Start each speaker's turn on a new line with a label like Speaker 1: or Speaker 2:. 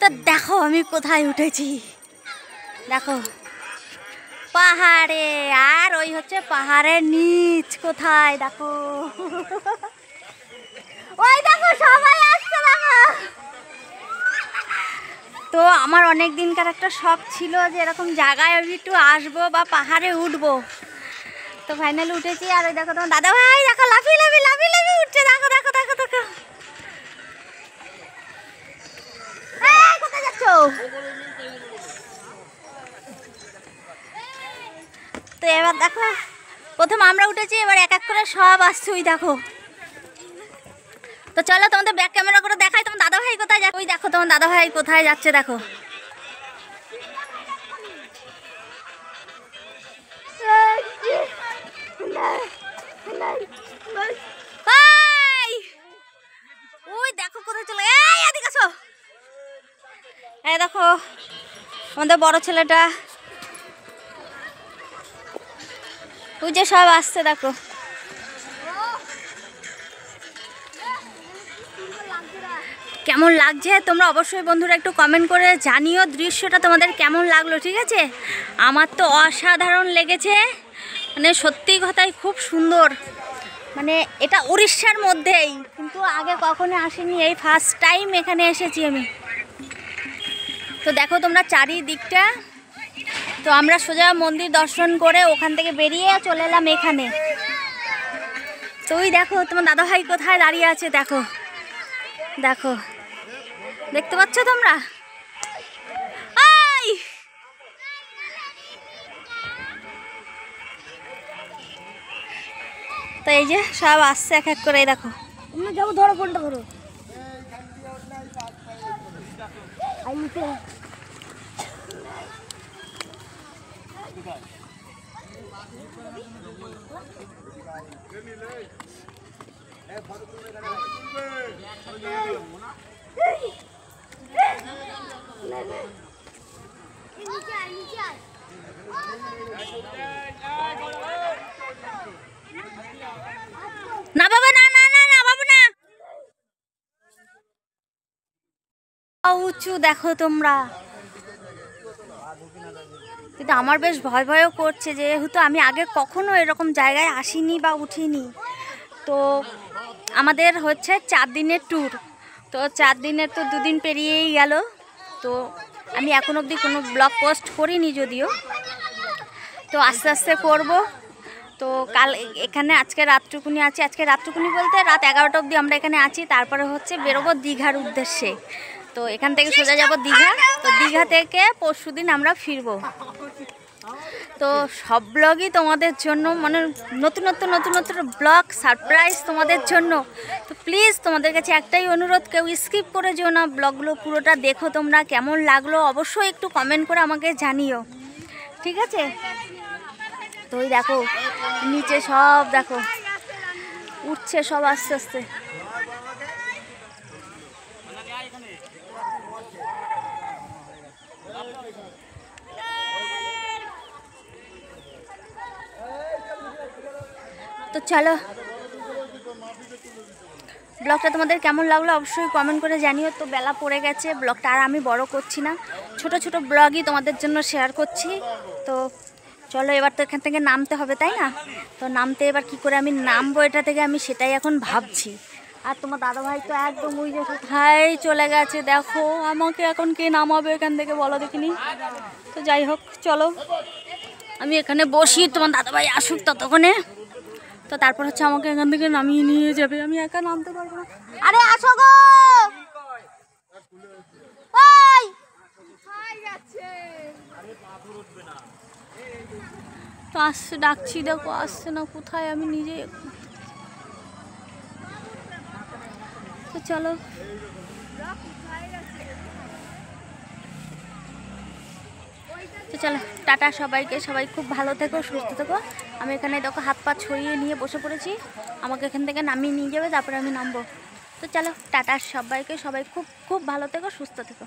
Speaker 1: তো দেখো আমি কোথায় উঠেছি, দেখো পাহাড়ে। আর ওই হচ্ছে পাহাড়ের নিচ কোথায়, দেখো ওই দেখো সবাই আসছে দেখো। তো আমার অনেক দিনকার একটা শখ ছিল যে এরকম জায়গায় আমি একটু আসবো বা পাহাড়ে উঠবো। তো ফাইনালি উঠেছি। আর ওই দেখো তোমার দাদা ভাই দেখো লাফিয়ে লাফিয়ে লাফিয়ে লাফিয়ে উঠছে, দেখো দেখো দেখো দেখো। কোথায় যাচ্ছ? তো এবার দেখো প্রথম আমরা উঠেছি, এবার এক এক করে সব আসছে ওই দেখো। তো চলো তোমাদের ব্যাক ক্যামেরা করে দেখাই তোমার দাদা ভাই কোথায় যাচ্ছে। ওই দেখো তোমার দাদা ভাই কোথায় যাচ্ছে দেখো। ওই দেখো কোথায় চলে, এই এদিকে আসো। এই দেখো আমাদের বড় ছেলেটা, ওই যে সব আসছে দেখো। কেমন লাগছে তোমরা অবশ্যই বন্ধুরা একটু কমেন্ট করে জানিও দৃশ্যটা তোমাদের কেমন লাগলো, ঠিক আছে? আমার তো অসাধারণ লেগেছে, মানে সত্যি কথাই খুব সুন্দর। মানে এটা উড়িষ্যার মধ্যেই, কিন্তু আগে কখনো আসিনি, এই ফার্স্ট টাইম এখানে এসেছি আমি। তো দেখো তোমরা চারিদিকটা। তো আমরা সোজা মন্দির দর্শন করে ওখান থেকে বেরিয়ে চলে এলাম এখানে। তো ওই দেখো তোমার দাদাভাই কোথায় দাঁড়িয়ে আছে দেখো, দেখো দেখতে পাচ্ছ তোমরা? তো এই যে সব আসছে এক এক করে, দেখো তোমরা যাবো, ধরো ফোনটা ধরো। না বাবা, না না না না বাবু না। উঁচু দেখো তোমরা, কিন্তু আমার বেশ ভয় ভয়ও করছে, যেহেতু আমি আগে কখনো এরকম জায়গায় আসিনি বা উঠিনি। তো আমাদের হচ্ছে 4 দিনের ট্যুর, তো 4 দিনের তো 2 দিন পেরিয়েই গেল। তো আমি এখন অবধি কোনো ব্লগ পোস্ট করিনি যদিও, তো আস্তে আস্তে করব। তো কাল এখানে আজকে রাতটুকুনি আছি, আজকে রাতটুকুনি বলতে রাত 11টা অবধি আমরা এখানে আছি। তারপরে হচ্ছে বেরোবো দীঘার উদ্দেশ্যে। তো এখান থেকে সোজা যাব দীঘা। তো দীঘা থেকে পরশুদিন আমরা ফিরবো। তো সব ব্লগই তোমাদের জন্য, মানে নতুন নতুন নতুন নতুন ব্লগ সারপ্রাইজ তোমাদের জন্য। তো প্লিজ তোমাদের কাছে একটাই অনুরোধ, কেউ স্কিপ করে যেও না, ব্লগগুলো পুরোটা দেখো। তোমরা কেমন লাগলো অবশ্যই একটু কমেন্ট করে আমাকে জানিও, ঠিক আছে? তো ওই দেখো নিচে সব দেখো উঠছে সব আস্তে আস্তে। তো চলো, ব্লগটা তোমাদের কেমন লাগলো অবশ্যই কমেন্ট করে জানিও। তো বেলা পড়ে গেছে, ব্লগটা আর আমি বড় করছি না, ছোট ছোট ব্লগই তোমাদের জন্য শেয়ার করছি। তো চলো এবার তো এখান থেকে নামতে হবে, তাই না? তো নামতে এবার কি করে আমি নামবো এটা থেকে, আমি সেটাই এখন ভাবছি। আর তোমার দাদাভাই তো একদম ওই যে কোথায় চলে গেছে দেখো। আমাকে এখন কে নামাবে এখান থেকে বলো দেখিনি? তো যাই হোক চলো আমি এখানে বসি, তোমার দাদাভাই আসুক ততক্ষণে। তো তারপর হচ্ছে আমাকে এখান থেকে নামিয়ে নিয়ে যাবে, আমি একা নামতে পারবো না। আরে আসো গো, তো আসছে, ডাকছি দেখো আসছে না, কোথায় আমি নিজে। তো চলো তো চলো টাটা সবাইকে, সবাই খুব ভালো থেকো, সুস্থ থেকো। আমি এখানে দেখো হাত পা ছড়িয়ে নিয়ে বসে পড়েছি, আমাকে এখান থেকে নামিয়ে নিয়ে যাবে, তারপরে আমি নামবো। তো চলো টাটা সবাইকে, সবাই খুব খুব ভালো থেকো, সুস্থ থেকো।